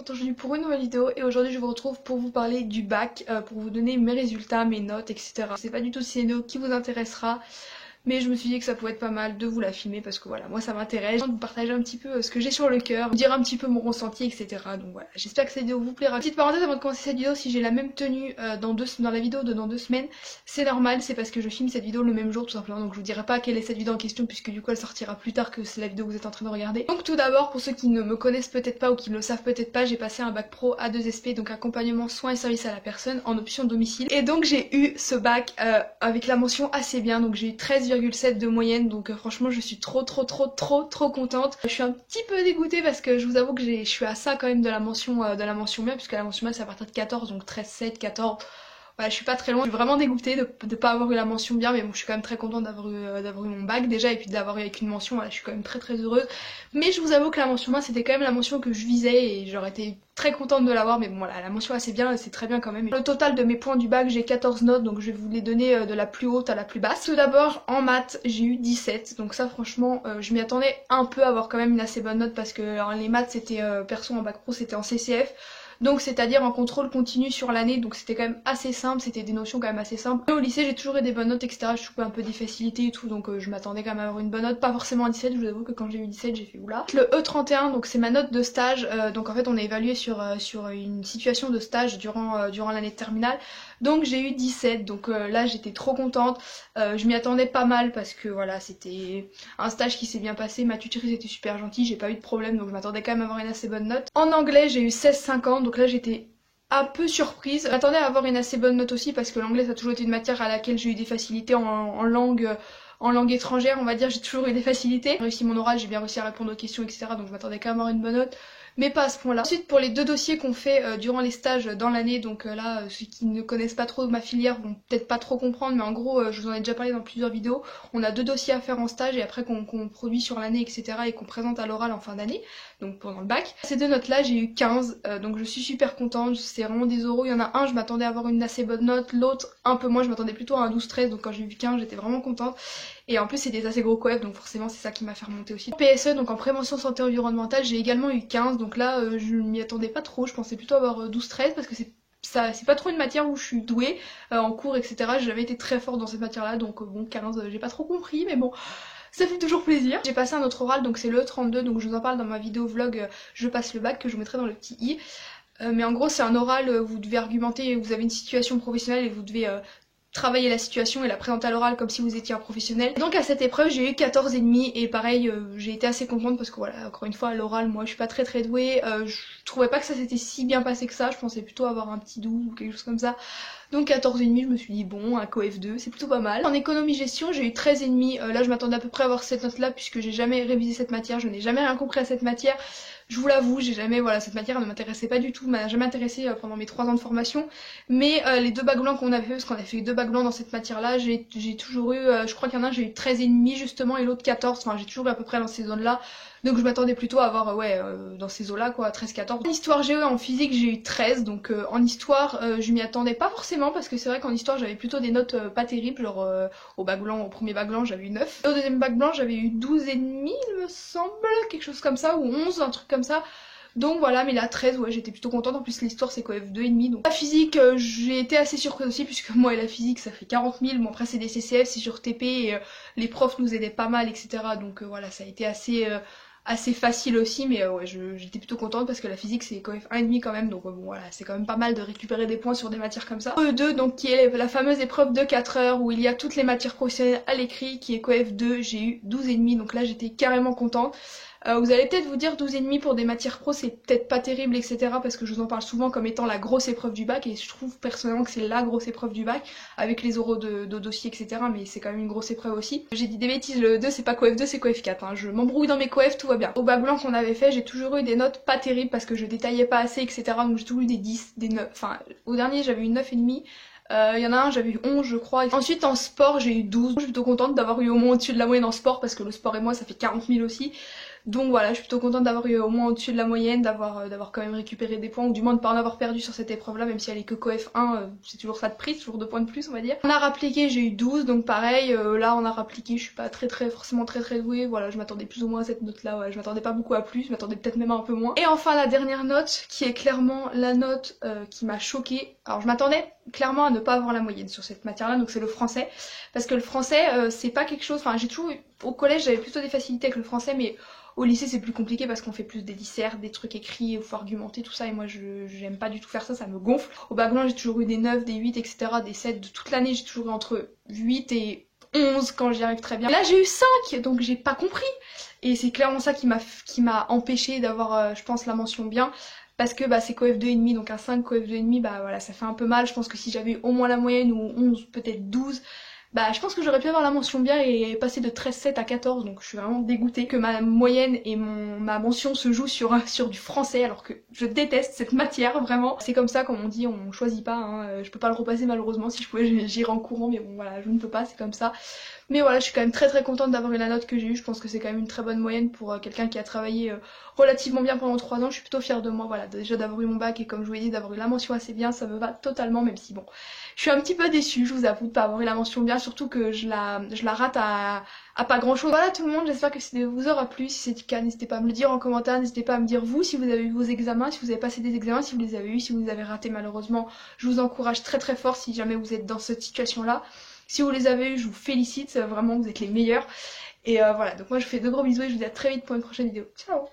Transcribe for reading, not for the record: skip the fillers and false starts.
retrouve aujourd'hui pour une nouvelle vidéo et aujourd'hui je vous retrouve pour vous parler du bac, pour vous donner mes résultats, mes notes, etc. Je sais pas du tout si c'est une vidéo qui vous intéressera, mais je me suis dit que ça pouvait être pas mal de vous la filmer parce que voilà, moi ça m'intéresse, de vous partager un petit peu ce que j'ai sur le cœur, vous dire un petit peu mon ressenti, etc. Donc voilà, j'espère que cette vidéo vous plaira. Petite parenthèse avant de commencer cette vidéo, si j'ai la même tenue dans la vidéo de dans 2 semaines, c'est normal, c'est parce que je filme cette vidéo le même jour tout simplement, donc je vous dirai pas quelle est cette vidéo en question puisque du coup elle sortira plus tard que c'est la vidéo que vous êtes en train de regarder. Donc tout d'abord, pour ceux qui ne me connaissent peut-être pas ou qui ne le savent peut-être pas, j'ai passé un bac pro A2SP, donc accompagnement, soins et services à la personne en option domicile. Et donc j'ai eu ce bac avec la mention assez bien, donc j'ai eu 13,7 de moyenne. Donc franchement je suis trop contente. Je suis un petit peu dégoûtée parce que je vous avoue que je suis à ça quand même de la mention bien, puisque la mention bien c'est à partir de 14, donc 13, 7, 14. Voilà, je suis pas très loin, je suis vraiment dégoûtée de pas avoir eu la mention bien, mais bon je suis quand même très contente d'avoir eu mon bac déjà, et puis de l'avoir eu avec une mention, voilà, je suis quand même très heureuse. Mais je vous avoue que la mention bien c'était quand même la mention que je visais et j'aurais été très contente de l'avoir, mais bon voilà, la mention assez bien, c'est très bien quand même. Le total de mes points du bac, j'ai 14 notes, donc je vais vous les donner de la plus haute à la plus basse. Tout d'abord en maths j'ai eu 17, donc ça franchement je m'y attendais un peu à avoir quand même une assez bonne note parce que alors, les maths c'était perso en bac pro c'était en CCF. Donc c'est-à-dire en contrôle continu sur l'année, donc c'était quand même assez simple, c'était des notions quand même assez simples. Et au lycée j'ai toujours eu des bonnes notes, etc. Je trouvais un peu des facilités et tout, donc je m'attendais quand même à avoir une bonne note, pas forcément à 17, je vous avoue que quand j'ai eu 17 j'ai fait oula. Le E31, donc c'est ma note de stage, donc en fait on est évalué sur une situation de stage durant l'année de terminale. Donc j'ai eu 17, donc là j'étais trop contente, je m'y attendais pas mal parce que voilà c'était un stage qui s'est bien passé, ma tutrice était super gentille, j'ai pas eu de problème, donc je m'attendais quand même à avoir une assez bonne note. En anglais j'ai eu 16,50, donc là j'étais un peu surprise. Je m'attendais à avoir une assez bonne note aussi parce que l'anglais ça a toujours été une matière à laquelle j'ai eu des facilités en langue étrangère, on va dire, j'ai toujours eu des facilités. J'ai réussi mon oral, j'ai bien réussi à répondre aux questions, etc. Donc je m'attendais quand même à avoir une bonne note, mais pas à ce point là. Ensuite pour les 2 dossiers qu'on fait durant les stages dans l'année, donc là ceux qui ne connaissent pas trop ma filière vont peut-être pas trop comprendre, mais en gros je vous en ai déjà parlé dans plusieurs vidéos, on a 2 dossiers à faire en stage et après qu'on produit sur l'année, etc. et qu'on présente à l'oral en fin d'année, donc pendant le bac. Ces 2 notes là j'ai eu 15, donc je suis super contente, c'est vraiment des oraux. Il y en a un je m'attendais à avoir une assez bonne note, l'autre un peu moins, je m'attendais plutôt à un 12-13, donc quand j'ai eu 15 j'étais vraiment contente. Et en plus c'est des assez gros coefs, donc forcément c'est ça qui m'a fait remonter aussi. En PSE, donc en prévention santé environnementale, j'ai également eu 15, donc là je m'y attendais pas trop, je pensais plutôt avoir 12-13 parce que c'est pas trop une matière où je suis douée en cours, etc. J'ai jamais été très forte dans cette matière là, donc bon 15 j'ai pas trop compris, mais bon ça fait toujours plaisir. J'ai passé un autre oral, donc c'est le 32, donc je vous en parle dans ma vidéo vlog je passe le bac que je vous mettrai dans le petit i. Mais en gros c'est un oral, vous devez argumenter, vous avez une situation professionnelle et vous devez travailler la situation et la présenter à l'oral comme si vous étiez un professionnel. Donc à cette épreuve j'ai eu 14,5 et pareil j'ai été assez contente parce que voilà, encore une fois à l'oral moi je suis pas très douée, je trouvais pas que ça s'était si bien passé que ça, je pensais plutôt avoir un petit 12 ou quelque chose comme ça. Donc 14,5 je me suis dit bon, un coef 2 c'est plutôt pas mal. En économie gestion j'ai eu 13,5, là je m'attendais à peu près à avoir cette note là puisque j'ai jamais révisé cette matière, je n'ai jamais rien compris à cette matière. Je vous l'avoue, j'ai jamais, voilà, cette matière ne m'intéressait pas du tout, m'a jamais intéressée pendant mes 3 ans de formation. Mais les 2 bacs blancs qu'on avait fait, parce qu'on a fait 2 bacs blancs dans cette matière-là, j'ai toujours eu, je crois qu'il y en a un, j'ai eu 13,5 justement, et l'autre 14, enfin j'ai toujours eu à peu près dans ces zones-là. Donc je m'attendais plutôt à avoir, dans ces eaux-là, quoi, 13-14. En histoire géo et en physique, j'ai eu 13, donc en histoire, je m'y attendais pas forcément, parce que c'est vrai qu'en histoire, j'avais plutôt des notes pas terribles, genre au bac blanc, au premier bac blanc, j'avais eu 9. Et au deuxième bac blanc, j'avais eu 12,5, il me semble, quelque chose comme ça, ou 11, un truc comme ça. Donc voilà, mais la 13, ouais, j'étais plutôt contente. En plus, l'histoire, c'est coef 2,5. Donc la physique, j'ai été assez surprise aussi, puisque moi et la physique, ça fait 40 000. Bon, après, c'est des CCF, c'est sur TP, et les profs nous aidaient pas mal, etc. Donc voilà, ça a été assez facile aussi, mais ouais, j'étais plutôt contente parce que la physique, c'est coef 1,5 quand même. Donc bon, voilà, c'est quand même pas mal de récupérer des points sur des matières comme ça. E2, donc qui est la fameuse épreuve de 4 heures où il y a toutes les matières professionnelles à l'écrit, qui est coef 2, j'ai eu 12,5. Donc là, j'étais carrément contente. Vous allez peut-être vous dire 12,5 pour des matières pro c'est peut-être pas terrible, etc. parce que je vous en parle souvent comme étant la grosse épreuve du bac et je trouve personnellement que c'est la grosse épreuve du bac avec les oraux de dossier, etc. mais c'est quand même une grosse épreuve aussi. J'ai dit des bêtises, le 2 c'est pas coef 2 c'est coef 4, hein. Je m'embrouille dans mes coefs, tout va bien. Au bac blanc qu'on avait fait j'ai toujours eu des notes pas terribles parce que je détaillais pas assez, etc. donc j'ai toujours eu des 10, des 9, enfin au dernier j'avais eu 9,5. Il y en a un, j'avais eu 11 je crois. Ensuite en sport j'ai eu 12. Je suis plutôt contente d'avoir eu au moins au-dessus de la moyenne en sport parce que le sport et moi ça fait 40 000 aussi. Donc voilà, je suis plutôt contente d'avoir eu au moins au-dessus de la moyenne, d'avoir quand même récupéré des points, ou du moins de pas en avoir perdu sur cette épreuve-là, même si elle est que coef 1, c'est toujours ça de prix, toujours 2 points de plus on va dire. En art appliqué j'ai eu 12, donc pareil, là en art appliqué je suis pas forcément très douée, voilà, je m'attendais plus ou moins à cette note-là, ouais, je m'attendais pas beaucoup à plus, je m'attendais peut-être même un peu moins. Et enfin la dernière note, qui est clairement la note qui m'a choquée. Alors je m'attendais clairement à ne pas avoir la moyenne sur cette matière-là, donc c'est le français, parce que le français c'est pas quelque chose, enfin j'ai toujours eu, au collège j'avais plutôt des facilités avec le français, mais au lycée c'est plus compliqué parce qu'on fait plus des disserts, des trucs écrits, il faut argumenter tout ça et moi j'aime pas du tout faire ça, ça me gonfle. Au bac blanc j'ai toujours eu des 9, des 8, etc. Des 7 de toute l'année, j'ai toujours eu entre 8 et 11 quand j'y arrive très bien. Là j'ai eu 5 donc j'ai pas compris. Et c'est clairement ça qui m'a empêché d'avoir je pense la mention bien. Parce que bah, c'est coef 2,5 donc un 5 coef 2,5 bah voilà ça fait un peu mal. Je pense que si j'avais eu au moins la moyenne ou 11 peut-être 12, bah je pense que j'aurais pu avoir la mention bien et passer de 13,7 à 14, donc je suis vraiment dégoûtée que ma moyenne et ma mention se jouent sur du français alors que je déteste cette matière vraiment. C'est comme ça, comme on dit, on choisit pas, hein. Je peux pas le repasser malheureusement, si je pouvais j'irais en courant mais bon voilà je ne peux pas, c'est comme ça. Mais voilà, je suis quand même très contente d'avoir eu la note que j'ai eue, je pense que c'est quand même une très bonne moyenne pour quelqu'un qui a travaillé relativement bien pendant 3 ans, je suis plutôt fière de moi, voilà, déjà d'avoir eu mon bac et comme je vous l'ai dit d'avoir eu la mention assez bien, ça me va totalement, même si bon, je suis un petit peu déçue, je vous avoue, de pas avoir eu la mention bien, surtout que je la rate à pas grand chose. Voilà tout le monde, j'espère que ça vous aura plu, si c'est le cas, n'hésitez pas à me le dire en commentaire, n'hésitez pas à me dire vous si vous avez eu vos examens, si vous avez passé des examens, si vous les avez eu, si vous les avez ratés malheureusement, je vous encourage très fort si jamais vous êtes dans cette situation là. Si vous les avez eu, je vous félicite, vraiment vous êtes les meilleurs. Et voilà, donc moi je vous fais de gros bisous et je vous dis à très vite pour une prochaine vidéo. Ciao!